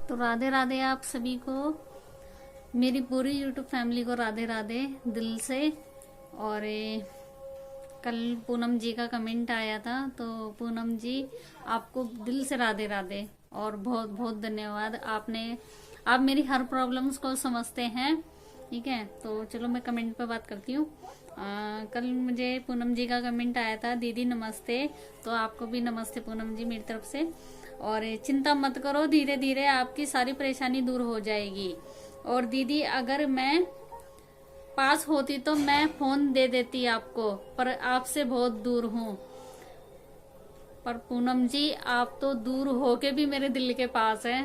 तो राधे राधे आप सभी को, मेरी पूरी यूट्यूब फैमिली को राधे राधे दिल से। और कल पूनम जी का कमेंट आया था, तो पूनम जी आपको दिल से राधे राधे और बहुत बहुत धन्यवाद। आप मेरी हर प्रॉब्लम्स को समझते हैं, ठीक है। तो चलो मैं कमेंट पे बात करती हूँ। कल मुझे पूनम जी का कमेंट आया था, दीदी नमस्ते। तो आपको भी नमस्ते पूनम जी मेरी तरफ से। और चिंता मत करो, धीरे धीरे आपकी सारी परेशानी दूर हो जाएगी। और दीदी अगर मैं पास होती तो मैं फोन दे देती आपको, पर आपसे बहुत दूर हूँ। पर पूनम जी आप तो दूर होके भी मेरे दिल के पास है।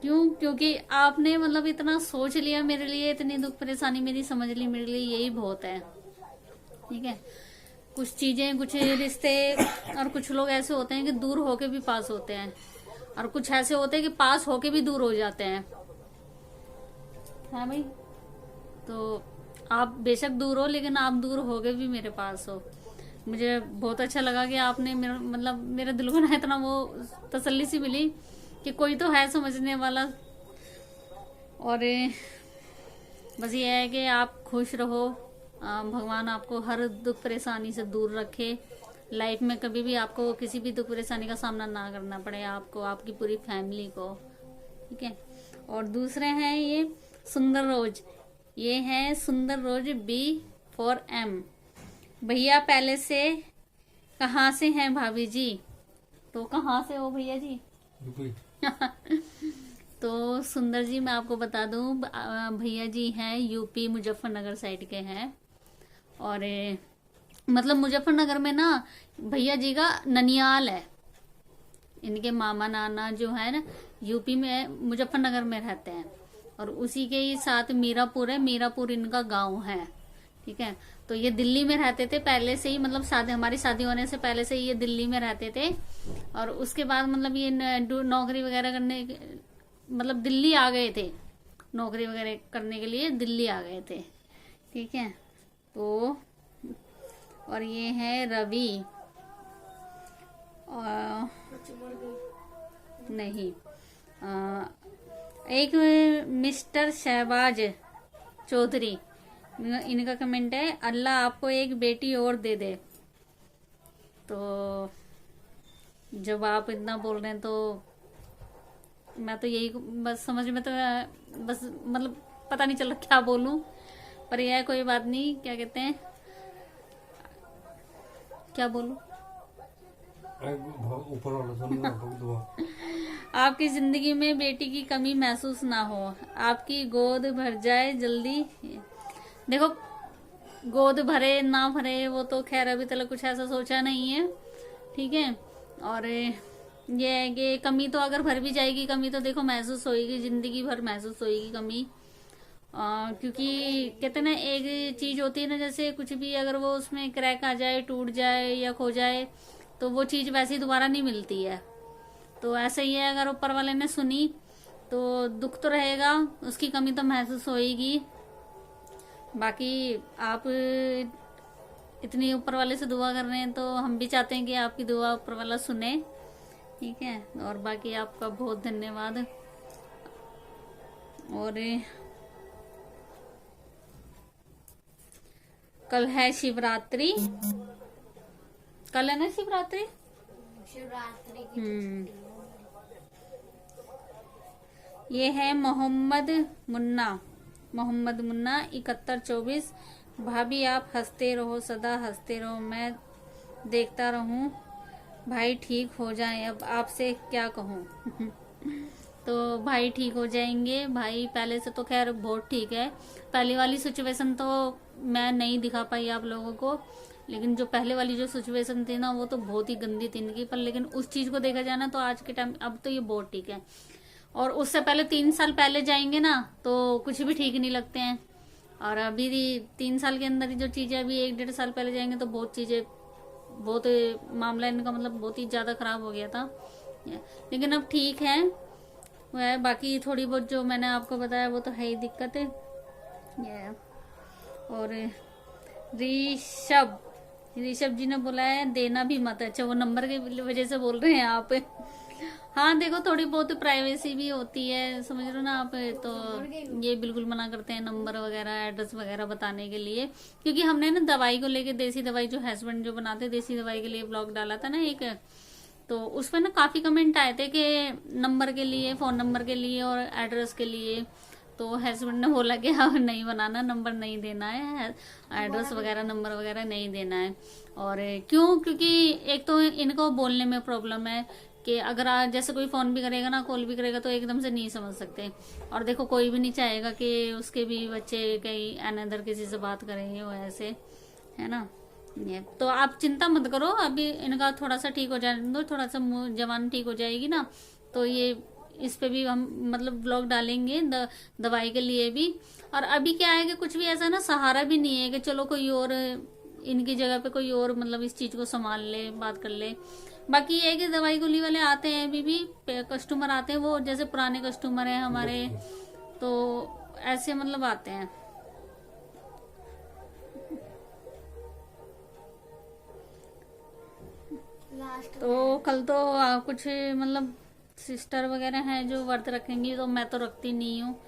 क्यों? क्योंकि आपने मतलब इतना सोच लिया मेरे लिए, इतनी दुख परेशानी मेरी समझ ली, मेरे लिए यही बहुत है, ठीक है। कुछ चीजें, कुछ रिश्ते और कुछ लोग ऐसे होते हैं कि दूर होके भी पास होते हैं, और कुछ ऐसे होते हैं कि पास होके भी दूर हो जाते हैं। हाँ भाई, तो आप बेशक दूर हो, लेकिन आप दूर होके भी मेरे पास हो। मुझे बहुत अच्छा लगा कि आपने मेरे दिल को ना इतना वो तसल्ली सी मिली कि कोई तो है समझने वाला। और बस ये है कि आप खुश रहो, भगवान आपको हर दुख परेशानी से दूर रखे। लाइफ में कभी भी आपको किसी भी दुख परेशानी का सामना ना करना पड़े, आपको, आपकी पूरी फैमिली को, ठीक है। और दूसरे हैं ये सुंदर रोज, ये है सुंदर रोज B4M। भैया पहले से कहाँ से हैं भाभी जी? तो कहाँ से हो भैया जी? तो सुंदर जी मैं आपको बता दूं, भैया जी हैं यूपी मुजफ्फरनगर साइड के हैं। और मतलब मुजफ्फरनगर में ना भैया जी का ननियाल है। इनके मामा नाना जो है ना यूपी में मुजफ्फरनगर में रहते हैं, और उसी के ही साथ मीरापुर है, मीरापुर इनका गांव है, ठीक है। तो ये दिल्ली में रहते थे पहले से ही, मतलब हमारी शादी होने से पहले से ही ये दिल्ली में रहते थे। और उसके बाद मतलब ये नौकरी वगैरह करने, मतलब दिल्ली आ गए थे, नौकरी वगैरह करने के लिए दिल्ली आ गए थे, ठीक है। तो और ये है रवि, और नहीं, एक मिस्टर शहबाज चौधरी, इनका कमेंट है, अल्लाह आपको एक बेटी और दे दे। तो जब आप इतना बोल रहे हैं तो मैं तो यही बस समझ में तो बस मतलब पता नहीं चल रहा क्या बोलूं। पर यह कोई बात नहीं, क्या कहते हैं, क्या बोलूं। ऊपर वाला आपकी जिंदगी में बेटी की कमी महसूस ना हो, आपकी गोद भर जाए जल्दी। देखो, गोद भरे ना भरे वो तो खैर अभी तक कुछ ऐसा सोचा नहीं है, ठीक है। और ये है कि कमी तो अगर भर भी जाएगी, कमी तो देखो महसूस होगी, जिंदगी भर महसूस होगी कमी। क्योंकि कहते ना एक चीज होती है ना, जैसे कुछ भी अगर वो उसमें क्रैक आ जाए, टूट जाए या खो जाए, तो वो चीज वैसे दोबारा नहीं मिलती है। तो ऐसा ही है, अगर ऊपर वाले ने सुनी तो दुख तो रहेगा, उसकी कमी तो महसूस होएगी। बाकी आप इतनी ऊपर वाले से दुआ कर रहे हैं, तो हम भी चाहते हैं कि आपकी दुआ ऊपर वाला सुने, ठीक है। और बाकी आपका बहुत धन्यवाद। और कल है शिवरात्रि, कल है ना शिवरात्रि। शिवरात्रि की ये है मोहम्मद मुन्ना, मोहम्मद मुन्ना 7124। भाभी आप हंसते रहो, सदा हंसते रहो, मैं देखता रहूं, भाई ठीक हो जाए, अब आपसे क्या कहूं। तो भाई ठीक हो जाएंगे, भाई पहले से तो खैर बहुत ठीक है। पहली वाली सिचुएशन तो मैं नहीं दिखा पाई आप लोगों को, लेकिन जो पहले वाली जो सिचुएशन थी ना वो तो बहुत ही गंदी थी इनकी। पर लेकिन उस चीज को देखा जाए ना तो आज के टाइम अब तो ये बहुत ठीक है। और उससे पहले 3 साल पहले जाएंगे ना तो कुछ भी ठीक नहीं लगते हैं। और अभी 3 साल के अंदर ही जो चीजें, अभी 1-1.5 साल पहले जाएंगे तो बहुत चीजें, बहुत मामला इनका मतलब बहुत ही ज्यादा खराब हो गया था, लेकिन अब ठीक है वह। बाकी थोड़ी बहुत जो मैंने आपको बताया वो तो है ही दिक्कत है। और ऋषभ जी ने बोला है देना भी मत। अच्छा, वो नंबर की वजह से बोल रहे हैं आप। हाँ देखो थोड़ी बहुत प्राइवेसी भी होती है, समझ रहे हो ना आप। तो ये बिल्कुल मना करते हैं नंबर वगैरह एड्रेस वगैरह बताने के लिए, क्योंकि हमने ना दवाई को लेके, देसी दवाई जो हस्बैंड जो बनाते देसी दवाई के लिए ब्लॉग डाला था ना एक, तो उस पर ना काफी कमेंट आए थे कि नंबर के लिए, फोन नंबर के लिए और एड्रेस के लिए। तो हस्बैंड ने बोला कि हाँ नहीं बनाना, नंबर नहीं देना है, एड्रेस वगैरह नंबर वगैरह नहीं देना है। और क्यों, क्योंकि एक तो इनको बोलने में प्रॉब्लम है कि अगर जैसे कोई फोन भी करेगा ना, कॉल भी करेगा तो एकदम से नहीं समझ सकते। और देखो कोई भी नहीं चाहेगा कि उसके भी बच्चे कहीं अनदर किसी से बात करेंगे वो ऐसे, है ना। ये तो आप चिंता मत करो, अभी इनका थोड़ा सा ठीक हो जाने दो, थोड़ा सा जवान ठीक हो जाएगी ना, तो ये इस पे भी हम मतलब ब्लॉग डालेंगे दवाई के लिए भी। और अभी क्या है कि कुछ भी ऐसा ना सहारा भी नहीं है कि चलो कोई और इनकी जगह पे कोई और मतलब इस चीज को संभाल ले, बात कर ले। बाकी ये है कि दवाई गोली वाले आते हैं, अभी भी कस्टमर आते हैं, वो जैसे पुराने कस्टमर हैं हमारे, तो ऐसे मतलब आते हैं। तो कल तो कुछ मतलब सिस्टर वगैरह हैं जो व्रत रखेंगी, तो मैं तो रखती नहीं हूँ।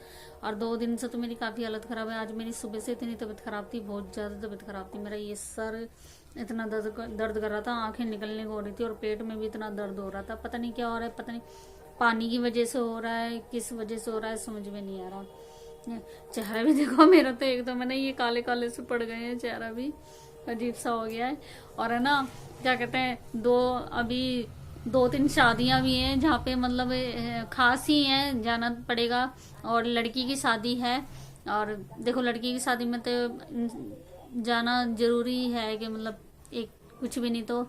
और 2 दिन से तो मेरी काफी हालत खराब है। आज मेरी सुबह से इतनी तबीयत खराब थी, बहुत ज्यादा तबीयत खराब थी। मेरा ये सर इतना दर्द कर रहा था, आंखें निकलने को हो रही थी, और पेट में भी इतना दर्द हो रहा था। पता नहीं क्या हो रहा है, पता नहीं पानी की वजह से हो रहा है, किस वजह से हो रहा है, समझ में नहीं आ रहा। चेहरा भी देखो मेरा तो एकदम है ना, ये काले काले से पड़ गए हैं, चेहरा भी अजीब सा हो गया है। और है ना क्या कहते हैं, अभी 2-3 शादियां भी हैं जहाँ पे मतलब खास ही है, जाना पड़ेगा। और लड़की की शादी है, और देखो लड़की की शादी में तो जाना जरूरी है कि मतलब एक कुछ भी नहीं तो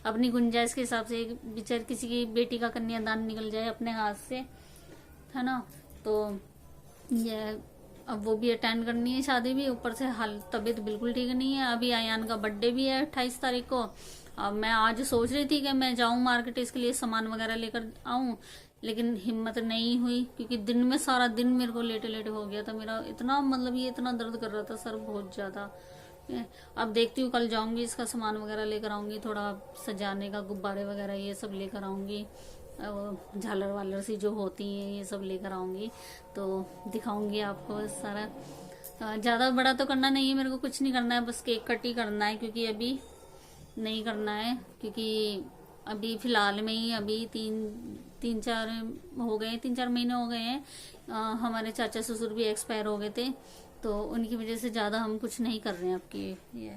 अपनी गुंजाइश के हिसाब से बेचार किसी की बेटी का कन्यादान निकल जाए अपने हाथ से, है ना। तो ये अब वो भी अटेंड करनी है शादी भी, ऊपर से हाल तबीयत बिल्कुल ठीक नहीं है। अभी आयान का बर्थडे भी है 28 तारीख को। अब मैं आज सोच रही थी कि मैं जाऊं मार्केट इसके लिए सामान वगैरह लेकर आऊं, लेकिन हिम्मत नहीं हुई, क्योंकि दिन में सारा दिन मेरे को लेटे लेटे हो गया था। मेरा इतना मतलब ये इतना दर्द कर रहा था सर, बहुत ज्यादा। अब देखती हूँ, कल जाऊंगी, इसका सामान वगैरह लेकर आऊंगी, थोड़ा सजाने का गुब्बारे वगैरह ये सब लेकर आऊंगी, झालर वालर सी जो होती है ये सब लेकर आऊंगी, तो दिखाऊंगी आपको सारा। ज्यादा बड़ा तो करना नहीं है मेरे को, कुछ नहीं करना है, बस केक कट ही करना है, क्योंकि अभी नहीं करना है, क्योंकि अभी फिलहाल में ही अभी 3-4 महीने हो गए हैं। हमारे चाचा ससुर भी एक्सपायर हो गए थे, तो उनकी वजह से ज्यादा हम कुछ नहीं कर रहे हैं आपकी। ये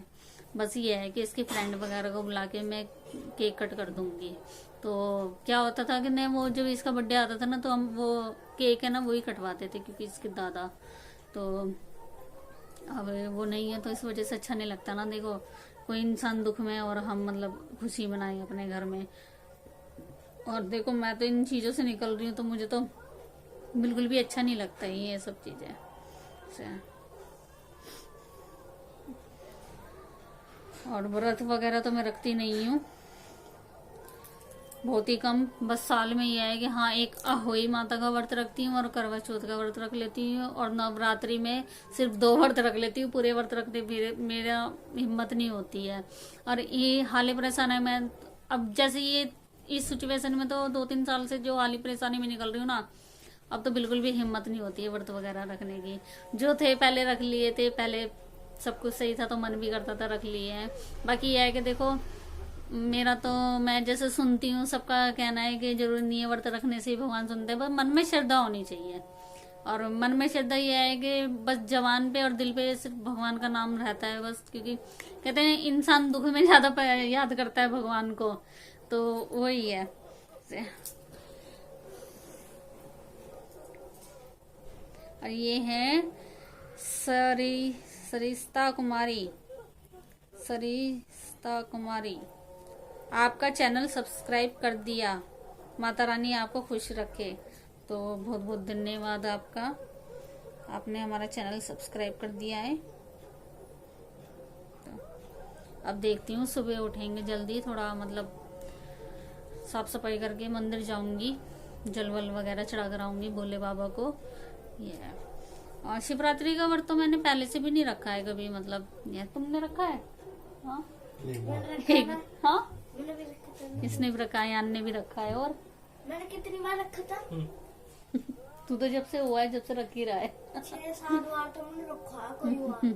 बस ये है कि इसके फ्रेंड वगैरह को बुला के मैं केक कट कर दूंगी। तो क्या होता था कि नहीं, वो जब इसका बर्थडे आता था ना, तो हम वो केक है ना वही कटवाते थे, क्योंकि इसके दादा, तो अब वो नहीं है तो इस वजह से अच्छा नहीं लगता ना। देखो कोई इंसान दुख में और हम मतलब खुशी मनाए अपने घर में। और देखो मैं तो इन चीजों से निकल रही हूँ, तो मुझे तो बिल्कुल भी अच्छा नहीं लगता ये सब चीजें। और व्रत वगैरह तो मैं रखती नहीं हूँ, बहुत ही कम। बस साल में यह है कि हाँ एक अहोई माता का व्रत रखती हूँ और करवा चौथ का व्रत रख लेती हूँ, और नवरात्रि में सिर्फ 2 व्रत रख लेती हूँ। पूरे व्रत रखते मेरा हिम्मत नहीं होती है। और ये हाली परेशान है मैं अब, जैसे ये इस सिचुएशन में तो 2-3 साल से जो हाली परेशानी में निकल रही हूँ ना, अब तो बिल्कुल भी हिम्मत नहीं होती है व्रत वगैरह रखने की। जो थे पहले रख लिए थे, पहले सब कुछ सही था तो मन भी करता था, रख लिए हैं। बाकी यह है कि देखो मेरा तो, मैं जैसे सुनती हूँ सबका कहना है कि जरूरी नहीं है व्रत रखने से ही भगवान सुनते हैं, बस मन में श्रद्धा होनी चाहिए। और मन में श्रद्धा यह है कि बस जवान पे और दिल पे सिर्फ भगवान का नाम रहता है बस, क्योंकि कहते हैं इंसान दुख में ज्यादा याद करता है भगवान को, तो वही है। और ये है सरिस्ता कुमारी, आपका चैनल सब्सक्राइब कर दिया, माता रानी आपको खुश रखे। तो बहुत बहुत धन्यवाद आपका, आपने हमारा चैनल सब्सक्राइब कर दिया है। तो अब देखती हूँ, सुबह उठेंगे जल्दी, थोड़ा मतलब साफ सफाई करके मंदिर जाऊंगी, जलवल वगैरह चढ़ा कर आऊंगी भोले बाबा को। ये और शिवरात्रि का व्रत तो मैंने पहले से भी नहीं रखा है कभी, मतलब ये तुमने रखा है? हाँ हाँ इसने भी रखा है, यान ने भी रखा है। और मैंने कितनी बार रखा था? तू तो जब से हुआ है, जब से रख ही रहा है। 6-7 बार तो मैंने रखा है, कोई बार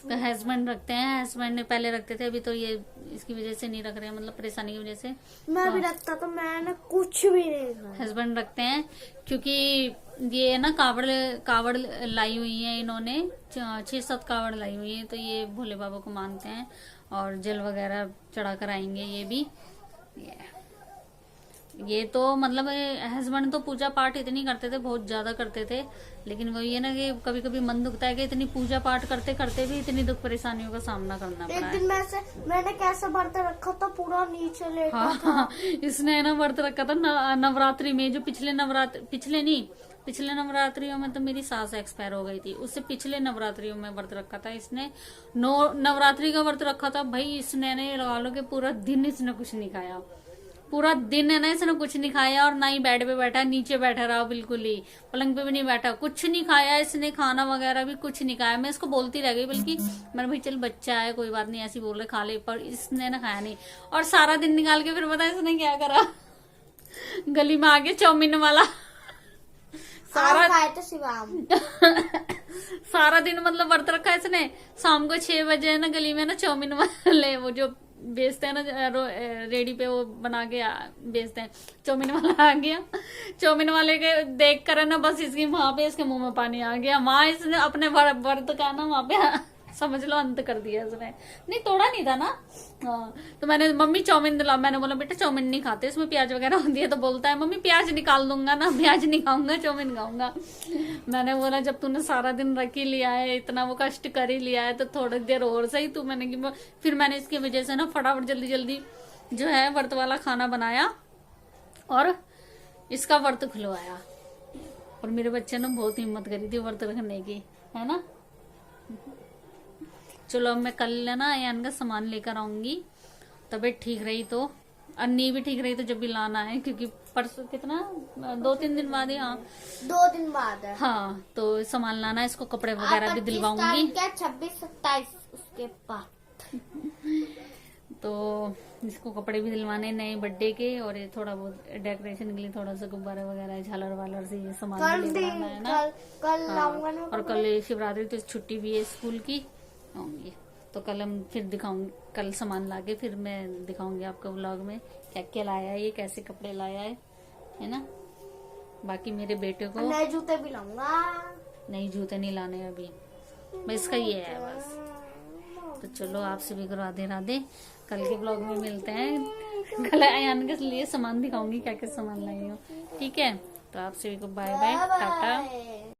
तो हस्बैंड रखते हैं, हस्बैंड ने पहले रखते थे, अभी तो ये इसकी वजह से नहीं रख रहे हैं, मतलब परेशानी की वजह से। मैं भी रखता तो मैंने कुछ भी नहीं खाया। हस्बैंड रखते हैं क्योंकि ये ना कावड़ लाई हुई है इन्होंने, 6-7 कावड़ लाई हुई है, तो ये भोले बाबा को मानते हैं और जल वगैरह चढ़ा कर आएंगे ये भी। ये तो मतलब हस्बैंड तो पूजा पाठ इतनी करते थे, बहुत ज्यादा करते थे, लेकिन वही है ना कि कभी कभी मन दुखता है कि इतनी पूजा पाठ करते करते भी इतनी दुख परेशानियों का सामना करना पड़ा एक है। दिन मैंने कैसे व्रत रखा था, पूरा नीचे लेटा हाँ, इसने ना व्रत रखा था नवरात्रि में, जो पिछले नवरात्रियों में तो मेरी सास एक्सपायर हो गई थी, उससे पिछले नवरात्रियों में व्रत रखा था इसने। नवरात्रि का व्रत रखा था भाई इसने, ने लगा लो कि पूरा दिन इसने कुछ नहीं खाया, पूरा दिन है ना इसने कुछ नहीं खाया, और ना ही बेड पे बैठा, नीचे बैठा रहा, बिल्कुल ही पलंग पे भी नहीं बैठा, कुछ नहीं खाया इसने, खाना वगैरह भी कुछ नहीं खाया। मैं इसको बोलती रह गई, बल्कि मैंने भाई चल बच्चा है कोई बात नहीं, ऐसी बोल रहे खा ले, पर इसने ना खाया नहीं। और सारा दिन निकाल के फिर पता है इसने क्या करा, गली में आके चाउमीन वाला सारा खाए थे शिवाम। सारा दिन मतलब व्रत रखा है इसने। शाम को 6 बजे ना गली में ना चाउमीन वाले वो जो बेचते हैं ना रेडी पे, वो बना के बेचते हैं, चाउमीन वाला आ गया, चाउमीन वाले के देख कर ना बस इसकी वहां पे इसके मुंह में पानी आ गया, वहां इसने अपने व्रत का ना वहां पे समझ लो अंत कर दिया इसने। नहीं तोड़ा नहीं था ना। हाँ, तो मैंने मम्मी चाउमीन दिला, मैंने बोला बेटा चाउमीन नहीं खाते, इसमें प्याज वगैरह होती है, तो बोलता है मम्मी प्याज निकाल दूंगा ना, प्याज नहीं खाऊंगा, चाउमीन खाऊंगा। मैंने बोला जब तूने सारा दिन रख ही लिया है, इतना वो कष्ट कर ही लिया है, तो थोड़ी देर और सही तू। फिर मैंने इसकी वजह से ना फटाफट जल्दी जल्दी जो है व्रत वाला खाना बनाया और इसका व्रत खुलवाया। और मेरे बच्चे ने बहुत हिम्मत करी थी व्रत रखने की, है ना। चलो अब मैं कल ना यान का सामान लेकर आऊंगी, तबीयत ठीक रही तो, अन्नी भी ठीक रही तो जब भी लाना है, क्योंकि परसों कितना 2-3 दिन बाद ही, हाँ 2 दिन बाद है। हाँ, तो सामान लाना है, इसको कपड़े वगैरह भी दिलवाऊंगी। 26-27 उसके बाद तो इसको कपड़े भी दिलवाने नए बर्थडे के, और ये थोड़ा बहुत डेकोरेशन के लिए थोड़ा सा गुब्बारे वगैरह झालर वालर से ये सामान भी दिलवाना है ना। कल हाँ, लाऊंगा ना। और कल शिवरात्रि तो छुट्टी भी है स्कूल की, आऊंगी तो कल हम फिर दिखाऊंगी, कल सामान लाके फिर मैं दिखाऊंगी आपको व्लॉग में क्या क्या लाया है, ये कैसे कपड़े लाया है ना। बाकी मेरे बेटे को नए जूते भी लाऊंगा। नई जूते नहीं लाने अभी, बस का ये है बस। तो चलो आपसे भी राधे राधे, कल के ब्लॉग में मिलते हैं। कल अयान के लिए सामान दिखाऊंगी क्या क्या सामान लाई हूँ, ठीक है। तो आपसे भी बाय बाय, टाटा।